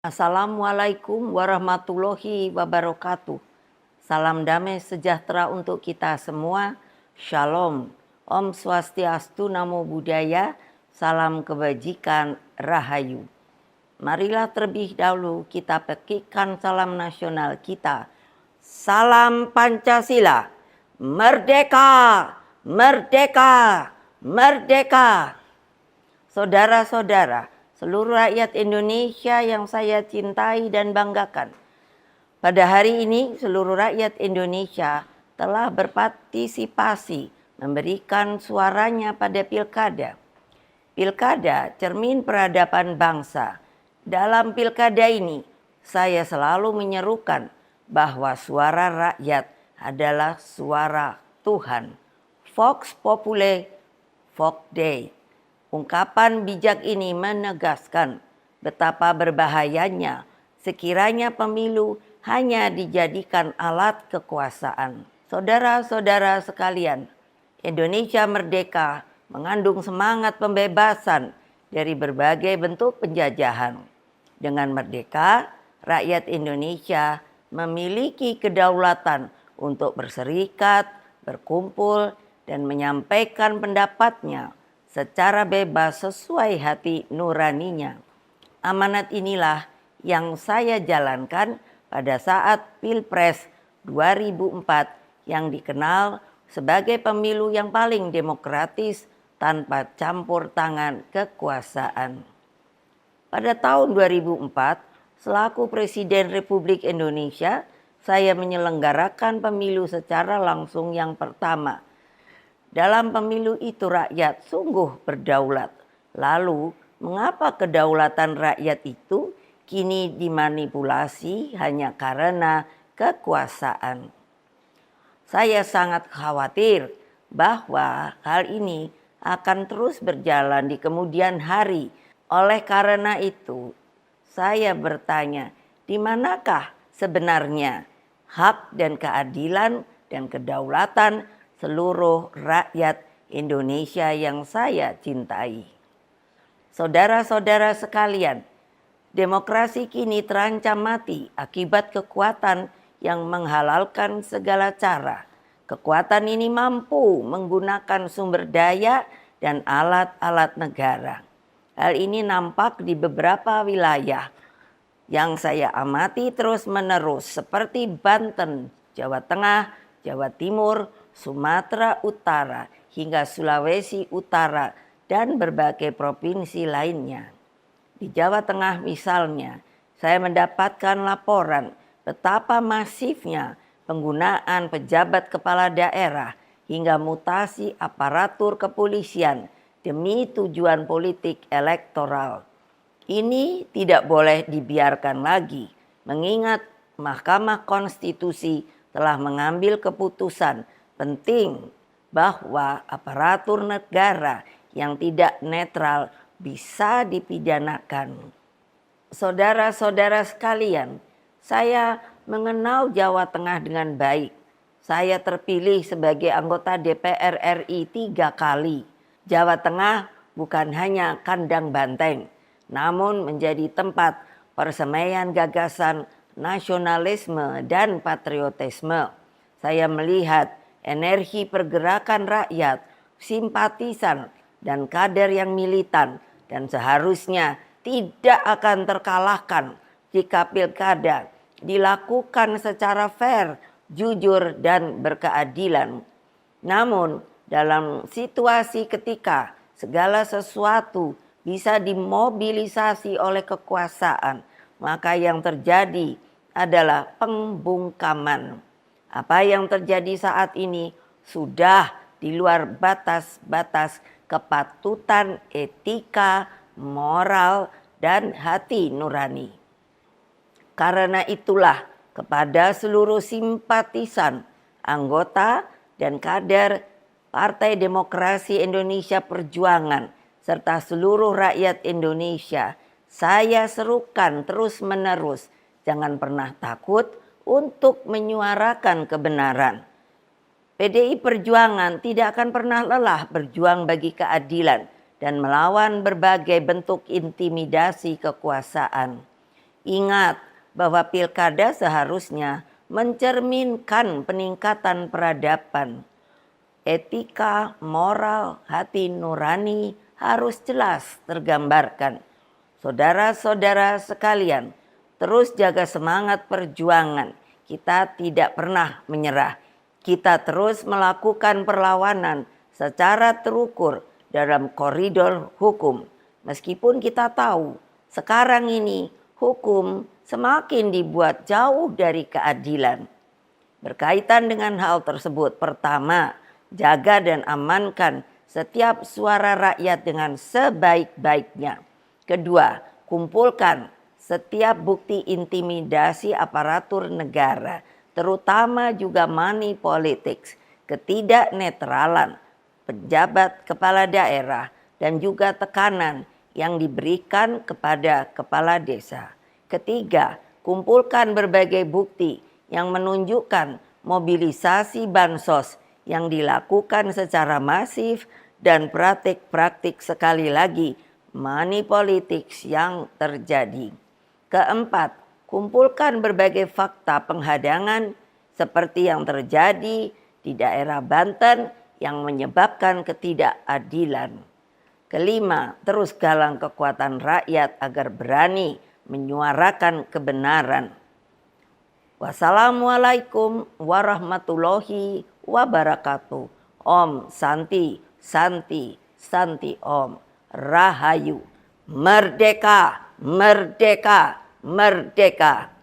Assalamualaikum warahmatullahi wabarakatuh. Salam damai sejahtera untuk kita semua. Shalom. Om Swastiastu, Namo Buddhaya. Salam kebajikan, Rahayu. Marilah terlebih dahulu kita petikkan salam nasional kita. Salam Pancasila. Merdeka! Merdeka! Merdeka! Saudara-saudara, seluruh rakyat Indonesia yang saya cintai dan banggakan. Pada hari ini seluruh rakyat Indonesia telah berpartisipasi memberikan suaranya pada pilkada. Pilkada cermin peradaban bangsa. Dalam pilkada ini saya selalu menyerukan bahwa suara rakyat adalah suara Tuhan. Vox Populi, Vox Dei. Ungkapan bijak ini menegaskan betapa berbahayanya sekiranya pemilu hanya dijadikan alat kekuasaan. Saudara-saudara sekalian, Indonesia merdeka mengandung semangat pembebasan dari berbagai bentuk penjajahan. Dengan merdeka, rakyat Indonesia memiliki kedaulatan untuk berserikat, berkumpul, dan menyampaikan pendapatnya secara bebas sesuai hati nuraninya. Amanat inilah yang saya jalankan pada saat Pilpres 2004 yang dikenal sebagai pemilu yang paling demokratis tanpa campur tangan kekuasaan. Pada tahun 2004, selaku Presiden Republik Indonesia, saya menyelenggarakan pemilu secara langsung yang pertama. Dalam pemilu itu rakyat sungguh berdaulat. Lalu, mengapa kedaulatan rakyat itu kini dimanipulasi hanya karena kekuasaan? Saya sangat khawatir bahwa hal ini akan terus berjalan di kemudian hari. Oleh karena itu, saya bertanya, di manakah sebenarnya hak dan keadilan dan kedaulatan seluruh rakyat Indonesia yang saya cintai? Saudara-saudara sekalian, demokrasi kini terancam mati akibat kekuatan yang menghalalkan segala cara. Kekuatan ini mampu menggunakan sumber daya dan alat-alat negara. Hal ini nampak di beberapa wilayah yang saya amati terus-menerus seperti Banten, Jawa Tengah, Jawa Timur, Sumatera Utara, hingga Sulawesi Utara, dan berbagai provinsi lainnya. Di Jawa Tengah misalnya, saya mendapatkan laporan betapa masifnya penggunaan pejabat kepala daerah hingga mutasi aparatur kepolisian demi tujuan politik elektoral. Ini tidak boleh dibiarkan lagi, mengingat Mahkamah Konstitusi telah mengambil keputusan penting bahwa aparatur negara yang tidak netral bisa dipidanakan. Saudara-saudara sekalian, saya mengenal Jawa Tengah dengan baik. Saya terpilih sebagai anggota DPR RI 3 kali. Jawa Tengah bukan hanya kandang banteng, namun menjadi tempat persemaian gagasan nasionalisme dan patriotisme. Saya melihat energi pergerakan rakyat, simpatisan, dan kader yang militan, dan seharusnya tidak akan terkalahkan jika pilkada dilakukan secara fair, jujur, dan berkeadilan. Namun dalam situasi ketika segala sesuatu bisa dimobilisasi oleh kekuasaan, maka yang terjadi adalah pembungkaman. Apa yang terjadi saat ini sudah di luar batas-batas kepatutan etika, moral, dan hati nurani. Karena itulah kepada seluruh simpatisan, anggota, dan kader Partai Demokrasi Indonesia Perjuangan serta seluruh rakyat Indonesia, saya serukan terus-menerus, jangan pernah takut untuk menyuarakan kebenaran. PDI Perjuangan tidak akan pernah lelah berjuang bagi keadilan dan melawan berbagai bentuk intimidasi kekuasaan. Ingat bahwa pilkada seharusnya mencerminkan peningkatan peradaban. Etika, moral, hati nurani harus jelas tergambarkan. Saudara-saudara sekalian, terus jaga semangat perjuangan. Kita tidak pernah menyerah. Kita terus melakukan perlawanan secara terukur dalam koridor hukum. Meskipun kita tahu sekarang ini hukum semakin dibuat jauh dari keadilan. Berkaitan dengan hal tersebut, pertama, jaga dan amankan setiap suara rakyat dengan sebaik-baiknya. Kedua, kumpulkan setiap bukti intimidasi aparatur negara, terutama juga money politics, ketidaknetralan pejabat kepala daerah, dan juga tekanan yang diberikan kepada kepala desa. Ketiga, kumpulkan berbagai bukti yang menunjukkan mobilisasi bansos yang dilakukan secara masif dan praktik-praktik sekali lagi money politics yang terjadi. Keempat, kumpulkan berbagai fakta penghadangan seperti yang terjadi di daerah Banten yang menyebabkan ketidakadilan. Kelima, terus galang kekuatan rakyat agar berani menyuarakan kebenaran. Wassalamualaikum warahmatullahi wabarakatuh. Om Santi, Santi, Santi Om. Rahayu. Merdeka, merdeka, merdeka.